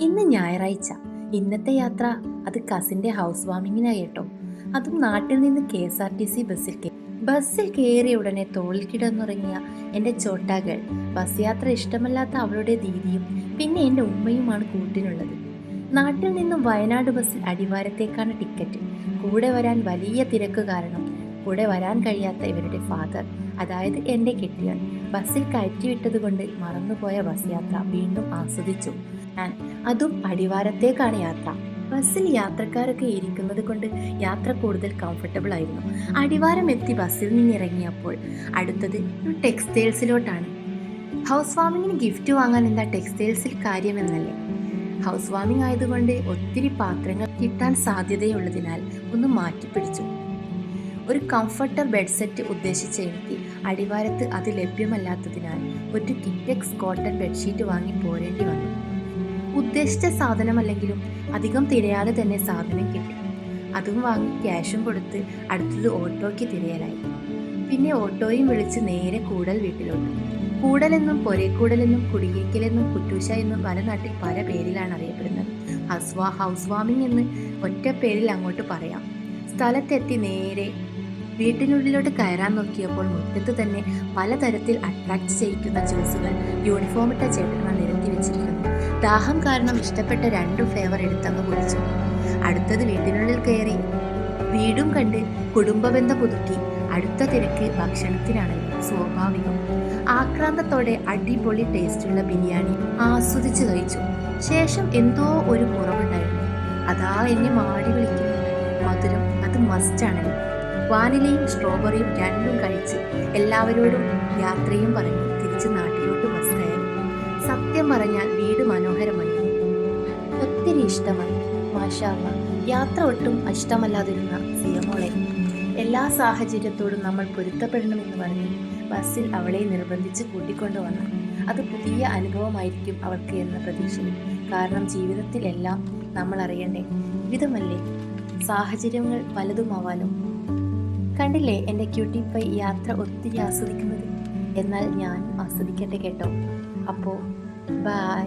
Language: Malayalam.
ഇന്ന് ഞായറാഴ്ച. ഇന്നത്തെ യാത്ര അത് കസിൻ്റെ ഹൗസ് വാമിങ്ങിനായി കേട്ടോ. അതും നാട്ടിൽ നിന്ന് KSRTC ബസ്സിൽ കയറിയ ഉടനെ തോളിൽ കിടന്നുറങ്ങിയ എൻ്റെ ചോട്ടാകൾ. ബസ് യാത്ര ഇഷ്ടമല്ലാത്ത അവളുടെ ദീദിയും പിന്നെ എൻ്റെ ഉമ്മയുമാണ് കൂട്ടിനുള്ളത്. നാട്ടിൽ നിന്നും വയനാട് ബസ്സിൽ അടിവാരത്തേക്കാണ് ടിക്കറ്റ്. കൂടെ വരാൻ വലിയ തിരക്ക് കാരണം കൂടെ വരാൻ കഴിയാത്ത ഇവരുടെ ഫാദർ, അതായത് എൻ്റെ കെട്ടിയവൻ, ബസ്സിൽ കയറ്റിവിട്ടത് കൊണ്ട് മറന്നുപോയ ബസ് യാത്ര വീണ്ടും ആസ്വദിച്ചു ഞാൻ. അതും അടിവാരത്തേക്കാണ് യാത്ര. ബസ്സിൽ യാത്രക്കാരൊക്കെ ഇരിക്കുന്നത് കൊണ്ട് യാത്ര കൂടുതൽ കംഫർട്ടബിൾ ആയിരുന്നു. അടിവാരം എത്തി ബസ്സിൽ നിന്നിറങ്ങിയപ്പോൾ അടുത്തത് ടെക്സ്റ്റൈൽസിലോട്ടാണ്. ഹൗസ് വാമിങ്ങിന് ഗിഫ്റ്റ് വാങ്ങാൻ എന്താ ടെക്സ്റ്റൈൽസിൽ കാര്യമെന്നല്ലേ. ഹൗസ് വാമിംഗ് ആയതുകൊണ്ട് ഒത്തിരി പാത്രങ്ങൾ കിട്ടാൻ സാധ്യതയുള്ളതിനാൽ ഒന്ന് മാറ്റിപ്പിടിച്ചു. ഒരു കംഫർട്ടർ ബെഡ് സെറ്റ് ഉദ്ദേശിച്ച എനിക്ക് അടിവാരത്ത് അത് ലഭ്യമല്ലാത്തതിനാൽ ഒരു കിറ്റെക്സ് കോട്ടൺ ബെഡ്ഷീറ്റ് വാങ്ങി പോരേണ്ടി വന്നു. ഉദ്ദേശിച്ച സാധനമല്ലെങ്കിലും അധികം തിരയാതെ തന്നെ സാധനം കിട്ടി. അതും വാങ്ങി ക്യാഷും കൊടുത്ത് അടുത്തത് ഓട്ടോയ്ക്ക് തിരയലായി. പിന്നെ ഓട്ടോയും വിളിച്ച് നേരെ കൂടൽ വീട്ടിലോട്ട്. കൂടലെന്നും പൊരേക്കൂടലെന്നും കുടിയേക്കലെന്നും കുറ്റൂശ എന്നും പല നാട്ടിൽ പല പേരിലാണ് അറിയപ്പെടുന്നത്. ഹൗസ് വാമിംഗ് എന്ന് ഒറ്റ പേരിൽ അങ്ങോട്ട് പറയാം. സ്ഥലത്തെത്തി നേരെ വീട്ടിനുള്ളിലോട്ട് കയറാൻ നോക്കിയപ്പോൾ മുറ്റത്ത് തന്നെ പലതരത്തിൽ അട്രാക്ട് ചെയ്യിക്കുന്ന ജ്യൂസുകൾ യൂണിഫോമിട്ട ചേട്ടന്മാർ നിരത്തി വെച്ചിരിക്കുന്നു. ദാഹം കാരണം ഇഷ്ടപ്പെട്ട 2 ഫ്ലേവർ എടുത്തങ്ങ് കുടിച്ചു. അടുത്തത് വീട്ടിനുള്ളിൽ കയറി വീടും കണ്ട് കുടുംബബന്ധം പുതുക്കി. അടുത്ത തിരക്ക് ഭക്ഷണത്തിനാണല്ലോ, സ്വാഭാവികം. ആക്രാന്തത്തോടെ അടിപൊളി ടേസ്റ്റുള്ള ബിരിയാണി ആസ്വദിച്ച് കഴിച്ചു. ശേഷം എന്തോ ഒരു കുറവുണ്ടായിരുന്നു. അതാ എന്നെ മാടി വിളിക്കുന്നു. മധുരം അത് മസ്റ്റാണല്ലോ. വാനിലയും സ്ട്രോബെറിയും രണ്ടും കഴിച്ച് എല്ലാവരോടും യാത്രയും പറഞ്ഞ് തിരിച്ച് നാട്ടിലോട്ട് ബസ് കയറി. സത്യം പറഞ്ഞാൽ വീട് മനോഹരമായി, ഒത്തിരി ഇഷ്ടമായി. മാഷാ അല്ലാഹ്. യാത്ര ഒട്ടും ഇഷ്ടമല്ലാതിരുന്ന സിയമോളെ എല്ലാ സാഹചര്യത്തോടും നമ്മൾ പൊരുത്തപ്പെടണമെന്ന് പറഞ്ഞ് ബസ്സിൽ അവളെ നിർബന്ധിച്ച് കൂട്ടിക്കൊണ്ടുവന്നു. അത് പുതിയ അനുഭവമായിരിക്കും അവൾക്ക് എന്ന പ്രതീക്ഷയിൽ. കാരണം ജീവിതത്തിലെല്ലാം നമ്മൾ അറിയണ്ടേ, വിധമല്ലേ, സാഹചര്യങ്ങൾ പലതുമാവാലോ. കണ്ടില്ലേ എൻ്റെ ക്യൂട്ടി പൈ യാത്ര ഒത്തിരി ആസ്വദിക്കുന്നത്. എന്നാൽ ഞാൻ ആസ്വദിക്കട്ടെ കേട്ടോ. അപ്പോൾ ബൈ.